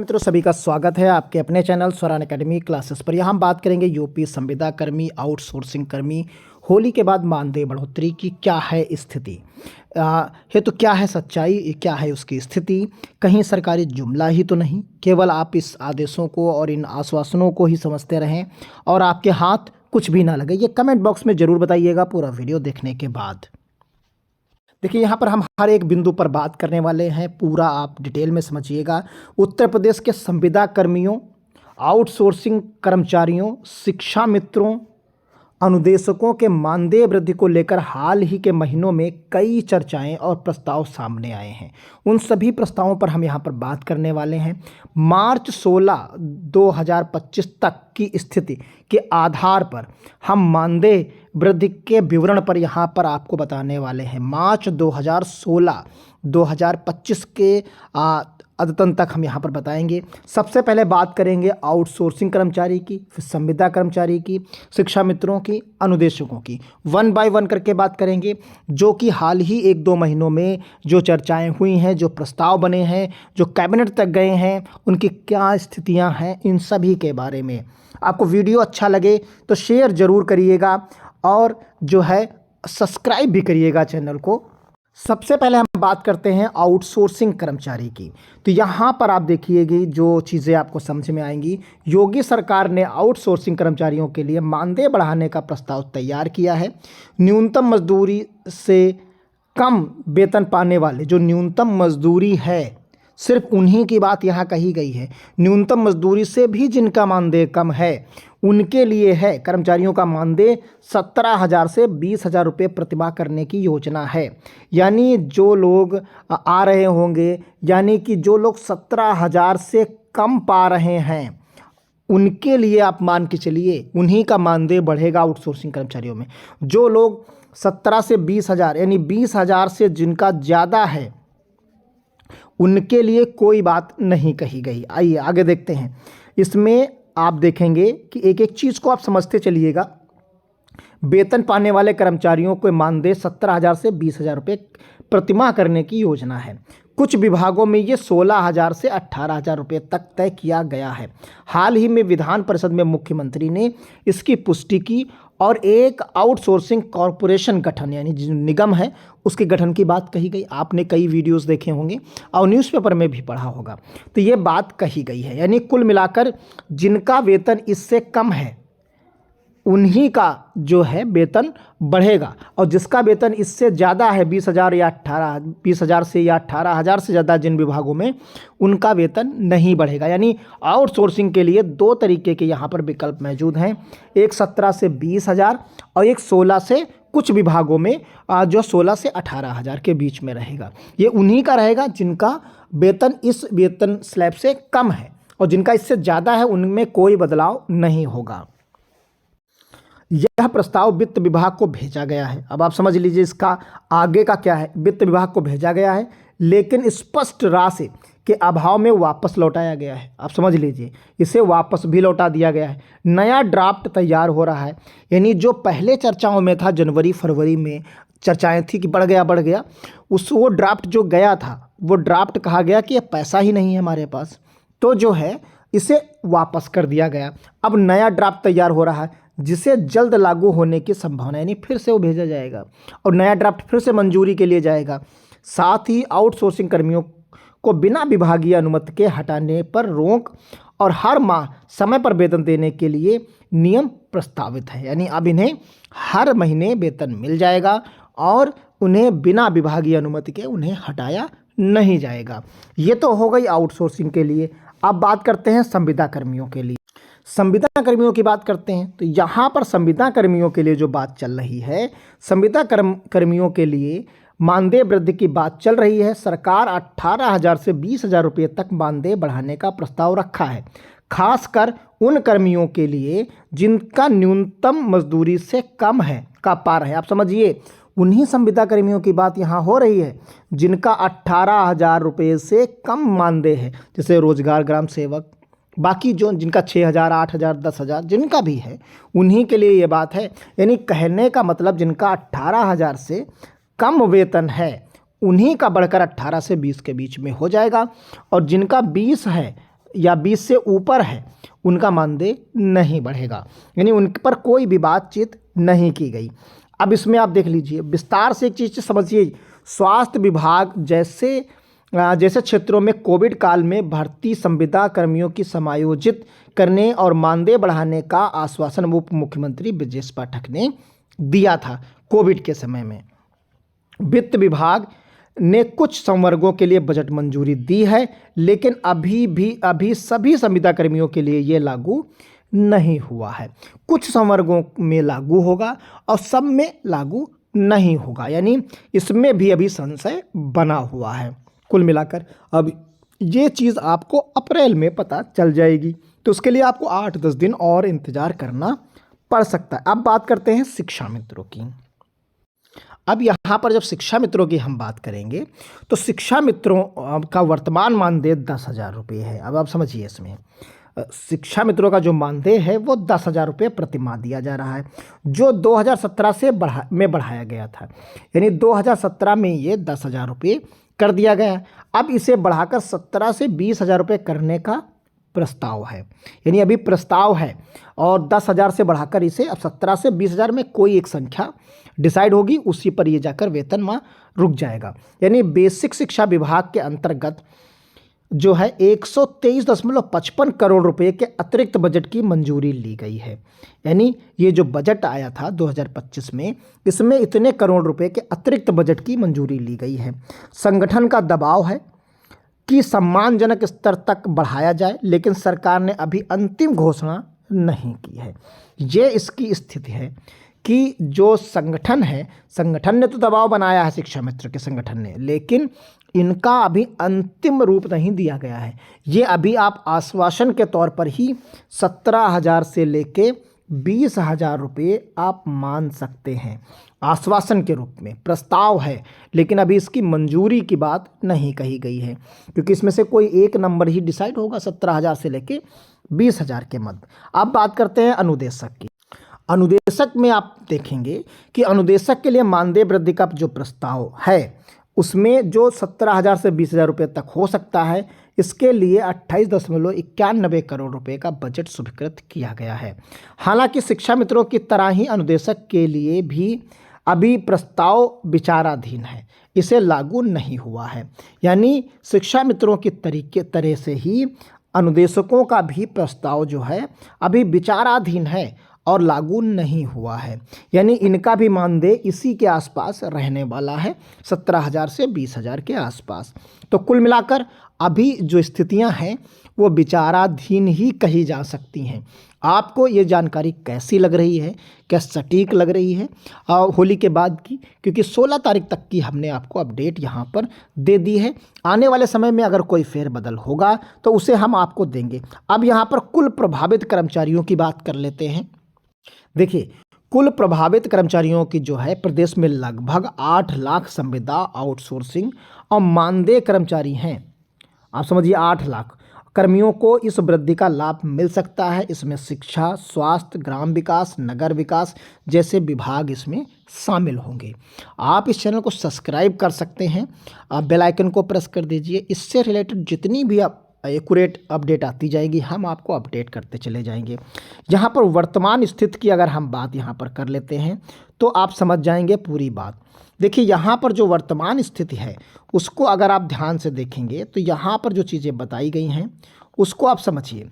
मित्रों, सभी का स्वागत है आपके अपने चैनल स्वरान एकेडमी क्लासेस पर। यहाँ हम बात करेंगे यूपी संविदा कर्मी, आउटसोर्सिंग कर्मी, होली के बाद मानदेय बढ़ोतरी की क्या है स्थिति। ये तो क्या है सच्चाई, क्या है उसकी स्थिति। कहीं सरकारी जुमला ही तो नहीं, केवल आप इस आदेशों को और इन आश्वासनों को ही समझते रहें और आपके हाथ कुछ भी ना लगे। ये कमेंट बॉक्स में ज़रूर बताइएगा पूरा वीडियो देखने के बाद। देखिए, यहाँ पर हम हर एक बिंदु पर बात करने वाले हैं, पूरा आप डिटेल में समझिएगा। उत्तर प्रदेश के संविदा कर्मियों, आउटसोर्सिंग कर्मचारियों, शिक्षा मित्रों, अनुदेशकों के मानदेय वृद्धि को लेकर हाल ही के महीनों में कई चर्चाएं और प्रस्ताव सामने आए हैं। उन सभी प्रस्तावों पर हम यहाँ पर बात करने वाले हैं। मार्च 16, 2025 तक की स्थिति के आधार पर हम मानदेय वृद्धि के विवरण पर यहाँ पर आपको बताने वाले हैं। मार्च 2016, 2025 के अद्यतन तक हम यहाँ पर बताएंगे। सबसे पहले बात करेंगे आउटसोर्सिंग कर्मचारी की, फिर संविदा कर्मचारी की, शिक्षा मित्रों की, अनुदेशकों की। वन बाय वन करके बात करेंगे, जो कि हाल ही 1-2 महीनों में जो चर्चाएं हुई हैं, जो प्रस्ताव बने हैं, जो कैबिनेट तक गए हैं, उनकी क्या स्थितियां हैं, इन सभी के बारे में। आपको वीडियो अच्छा लगे तो शेयर ज़रूर करिएगा और जो है सब्सक्राइब भी करिएगा चैनल को। सबसे पहले हम बात करते हैं आउटसोर्सिंग कर्मचारी की। तो यहाँ पर आप देखिएगी जो चीज़ें आपको समझ में आएंगी। योगी सरकार ने आउटसोर्सिंग कर्मचारियों के लिए मानदेय बढ़ाने का प्रस्ताव तैयार किया है। न्यूनतम मजदूरी से कम वेतन पाने वाले, जो न्यूनतम मजदूरी है, सिर्फ उन्हीं की बात यहाँ कही गई है। न्यूनतम मजदूरी से भी जिनका मानदेय कम है उनके लिए है कर्मचारियों का मानदेय 17,000 से 20,000 रुपये प्रतिमाह करने की योजना है। यानी जो लोग आ रहे होंगे, यानी कि जो लोग 17,000 से कम पा रहे हैं उनके लिए आप मान के चलिए उन्हीं का मानदेय बढ़ेगा आउटसोर्सिंग कर्मचारियों में। जो लोग 17 से 20,000 यानी 20,000 से जिनका ज़्यादा है उनके लिए कोई बात नहीं कही गई। आइए आगे देखते हैं। इसमें आप देखेंगे कि एक एक चीज़ को आप समझते चलिएगा। वेतन पाने वाले कर्मचारियों को मानदेय 17,000 से 20,000 रुपये प्रतिमाह करने की योजना है। कुछ विभागों में ये 16,000 से 18,000 रुपये तक तय किया गया है। हाल ही में विधान परिषद में मुख्यमंत्री ने इसकी पुष्टि की और एक आउटसोर्सिंग कॉरपोरेशन गठन, यानी जो निगम है, उसके गठन की बात कही गई। आपने कई वीडियोस देखे होंगे और न्यूज़पेपर में भी पढ़ा होगा। तो ये बात कही गई है, यानी कुल मिलाकर जिनका वेतन इससे कम है उन्हीं का जो है वेतन बढ़ेगा और जिसका वेतन इससे ज़्यादा है 20,000 से या 18,000 से ज़्यादा जिन विभागों में, उनका वेतन नहीं बढ़ेगा। यानी आउटसोर्सिंग के लिए 2 तरीके के यहाँ पर विकल्प मौजूद हैं। एक 17 से 20,000 और एक 16 से, कुछ विभागों में जो 16 से 18,000 के बीच में रहेगा। ये उन्हीं का रहेगा जिनका वेतन इस वेतन स्लैब से कम है, और जिनका इससे ज़्यादा है उनमें कोई बदलाव नहीं होगा। यह प्रस्ताव वित्त विभाग को भेजा गया है। अब आप समझ लीजिए इसका आगे का क्या है। वित्त विभाग को भेजा गया है लेकिन स्पष्ट राशि के अभाव में वापस लौटाया गया है। आप समझ लीजिए इसे वापस भी लौटा दिया गया है। नया ड्राफ्ट तैयार हो रहा है। यानी जो पहले चर्चाओं में था, जनवरी फरवरी में चर्चाएं थी कि बढ़ गया, वो ड्राफ्ट जो गया था, वो ड्राफ्ट कहा गया कि ये पैसा ही नहीं है हमारे पास, तो जो है इसे वापस कर दिया गया। अब नया ड्राफ्ट तैयार हो रहा है जिसे जल्द लागू होने की संभावना, यानी फिर से वो भेजा जाएगा और नया ड्राफ्ट फिर से मंजूरी के लिए जाएगा। साथ ही आउटसोर्सिंग कर्मियों को बिना विभागीय अनुमति के हटाने पर रोक और हर माह समय पर वेतन देने के लिए नियम प्रस्तावित है। यानी अब इन्हें हर महीने वेतन मिल जाएगा और उन्हें बिना विभागीय अनुमति के उन्हें हटाया नहीं जाएगा। ये तो हो गई आउटसोर्सिंग के लिए। अब बात करते हैं संविदा कर्मियों के लिए। संविदा कर्मियों की बात करते हैं तो यहाँ पर संविदा कर्मियों के लिए जो बात चल रही है, संविदा कर्मियों के लिए मानदेय वृद्धि की बात चल रही है। सरकार 18,000 से 20,000 रुपये तक मानदेय बढ़ाने का प्रस्ताव रखा है, खासकर उन कर्मियों के लिए जिनका न्यूनतम मजदूरी से कम है का पार है। आप समझिए उन्हीं संविदा कर्मियों की बात यहाँ हो रही है जिनका 18,000 रुपये से कम मानदेय है, जैसे रोजगार ग्राम सेवक, बाकी जो जिनका 6,000, 8,000, 10,000 जिनका भी है, उन्हीं के लिए ये बात है। यानी कहने का मतलब जिनका 18,000 से कम वेतन है उन्हीं का बढ़कर 18 से 20 के बीच में हो जाएगा, और जिनका 20 है या 20 से ऊपर है उनका मानदेय नहीं बढ़ेगा, यानी उन पर कोई भी बातचीत नहीं की गई। अब इसमें आप देख लीजिए विस्तार से एक चीज़ समझिए, स्वास्थ्य विभाग जैसे क्षेत्रों में कोविड काल में भर्ती संविदा कर्मियों की समायोजित करने और मानदेय बढ़ाने का आश्वासन उप मुख्यमंत्री ब्रजेश पाठक ने दिया था। कोविड के समय में वित्त विभाग ने कुछ संवर्गों के लिए बजट मंजूरी दी है, लेकिन अभी सभी संविदा कर्मियों के लिए ये लागू नहीं हुआ है। कुछ संवर्गों में लागू होगा और सब में लागू नहीं होगा, यानी इसमें भी अभी संशय बना हुआ है। कुल मिलाकर अब ये चीज़ आपको अप्रैल में पता चल जाएगी, तो उसके लिए आपको 8-10 दिन और इंतज़ार करना पड़ सकता है। अब बात करते हैं शिक्षा मित्रों की। अब यहाँ पर जब शिक्षा मित्रों की हम बात करेंगे तो शिक्षा मित्रों का वर्तमान मानदेय 10,000 रुपये है। अब आप समझिए, इसमें शिक्षा मित्रों का जो मानदेय है वो 10,000 रुपये प्रति माह दिया जा रहा है, जो 2017 से बढ़ाया गया था। यानी 2017 में ये 10,000 रुपये कर दिया गया। अब इसे बढ़ाकर 17 से 20,000 रुपये करने का प्रस्ताव है, यानी अभी प्रस्ताव है, और 10,000 से बढ़ाकर इसे अब 17 से 20,000 में कोई एक संख्या डिसाइड होगी, उसी पर ये जाकर वेतनमान रुक जाएगा। यानी बेसिक शिक्षा विभाग के अंतर्गत जो है 123.55 करोड़ रुपए के अतिरिक्त बजट की मंजूरी ली गई है। यानी ये जो बजट आया था 2025 में, इसमें इतने करोड़ रुपए के अतिरिक्त बजट की मंजूरी ली गई है। संगठन का दबाव है कि सम्मानजनक स्तर तक बढ़ाया जाए, लेकिन सरकार ने अभी अंतिम घोषणा नहीं की है। ये इसकी स्थिति है कि जो संगठन है, संगठन ने तो दबाव बनाया है शिक्षा मित्र के संगठन ने, लेकिन इनका अभी अंतिम रूप नहीं दिया गया है। ये अभी आप आश्वासन के तौर पर ही 17,000 से लेके 20,000 रुपये आप मान सकते हैं। आश्वासन के रूप में प्रस्ताव है, लेकिन अभी इसकी मंजूरी की बात नहीं कही गई है, क्योंकि इसमें से कोई एक नंबर ही डिसाइड होगा 17,000 से लेके 20,000 के मध्य। अब बात करते हैं अनुदेशक की। अनुदेशक में आप देखेंगे कि अनुदेशक के लिए मानदेय वृद्धि का जो प्रस्ताव है उसमें जो 17,000 से 20,000 रुपये तक हो सकता है, इसके लिए 28.91 करोड़ रुपए का बजट स्वीकृत किया गया है। हालांकि शिक्षा मित्रों की तरह ही अनुदेशक के लिए भी अभी प्रस्ताव विचाराधीन है, इसे लागू नहीं हुआ है। यानी शिक्षा मित्रों की तरह से ही अनुदेशकों का भी प्रस्ताव जो है अभी विचाराधीन है और लागू नहीं हुआ है। यानी इनका भी मानदेय इसी के आसपास रहने वाला है, 17,000 से 20,000 के आसपास। तो कुल मिलाकर अभी जो स्थितियां हैं वो विचाराधीन ही कही जा सकती हैं। आपको ये जानकारी कैसी लग रही है, क्या सटीक लग रही है होली के बाद की? क्योंकि 16 तारीख तक की हमने आपको अपडेट यहाँ पर दे दी है। आने वाले समय में अगर कोई फेरबदल होगा तो उसे हम आपको देंगे। अब यहाँ पर कुल प्रभावित कर्मचारियों की बात कर लेते हैं। देखिए, कुल प्रभावित कर्मचारियों की जो है प्रदेश में लगभग 8 लाख संविदा, आउटसोर्सिंग और मानदेय कर्मचारी हैं। आप समझिए 8 लाख कर्मियों को इस वृद्धि का लाभ मिल सकता है। इसमें शिक्षा, स्वास्थ्य, ग्राम विकास, नगर विकास जैसे विभाग इसमें शामिल होंगे। आप इस चैनल को सब्सक्राइब कर सकते हैं, आप बेल आइकन को प्रेस कर दीजिए। इससे रिलेटेड जितनी भी आप एक्यूरेट अपडेट आती जाएगी हम आपको अपडेट करते चले जाएंगे। यहाँ पर वर्तमान स्थिति की अगर हम बात यहाँ पर कर लेते हैं तो आप समझ जाएंगे पूरी बात। देखिए, यहाँ पर जो वर्तमान स्थिति है उसको अगर आप ध्यान से देखेंगे तो यहाँ पर जो चीज़ें बताई गई हैं उसको आप समझिए।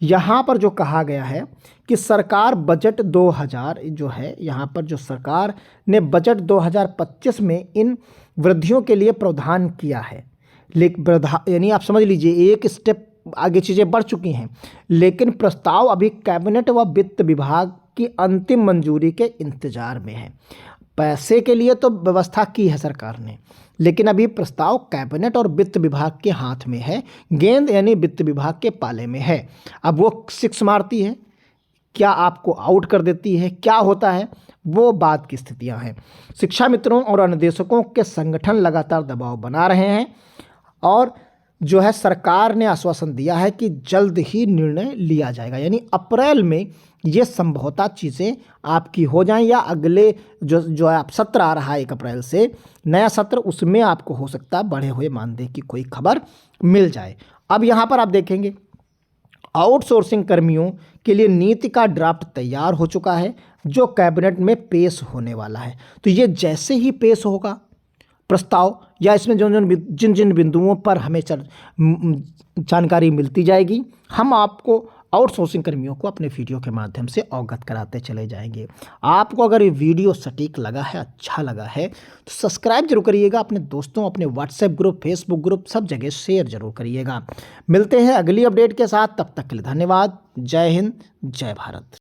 यहाँ पर जो कहा गया है कि सरकार बजट 2000 जो है, यहाँ पर जो सरकार ने बजट 2025 में इन वृद्धियों के लिए प्रावधान किया है, यानी आप समझ लीजिए एक स्टेप आगे चीज़ें बढ़ चुकी हैं, लेकिन प्रस्ताव अभी कैबिनेट व वित्त विभाग की अंतिम मंजूरी के इंतजार में है। पैसे के लिए तो व्यवस्था की है सरकार ने, लेकिन अभी प्रस्ताव कैबिनेट और वित्त विभाग के हाथ में है, गेंद यानी वित्त विभाग के पाले में है। अब वो सिक्स मारती है, क्या आपको आउट कर देती है, क्या होता है, वो बात की स्थितियां हैं। शिक्षा मित्रों और अनुदेशकों के संगठन लगातार दबाव बना रहे हैं और जो है सरकार ने आश्वासन दिया है कि जल्द ही निर्णय लिया जाएगा, यानी अप्रैल में ये संभवतः चीज़ें आपकी हो जाएं, या अगले जो आप सत्र आ रहा है 1 अप्रैल से नया सत्र, उसमें आपको हो सकता है बढ़े हुए मानदेय की कोई खबर मिल जाए। अब यहाँ पर आप देखेंगे आउटसोर्सिंग कर्मियों के लिए नीति का ड्राफ्ट तैयार हो चुका है जो कैबिनेट में पेश होने वाला है। तो ये जैसे ही पेश होगा प्रस्ताव या इसमें जिन जिन बिंदुओं पर हमें जानकारी मिलती जाएगी, हम आपको आउटसोर्सिंग कर्मियों को अपने वीडियो के माध्यम से अवगत कराते चले जाएंगे। आपको अगर ये वीडियो सटीक लगा है, अच्छा लगा है, तो सब्सक्राइब जरूर करिएगा, अपने दोस्तों, अपने व्हाट्सएप ग्रुप, फेसबुक ग्रुप, सब जगह शेयर जरूर करिएगा। मिलते हैं अगली अपडेट के साथ, तब तक के लिए धन्यवाद। जय हिंद, जय भारत।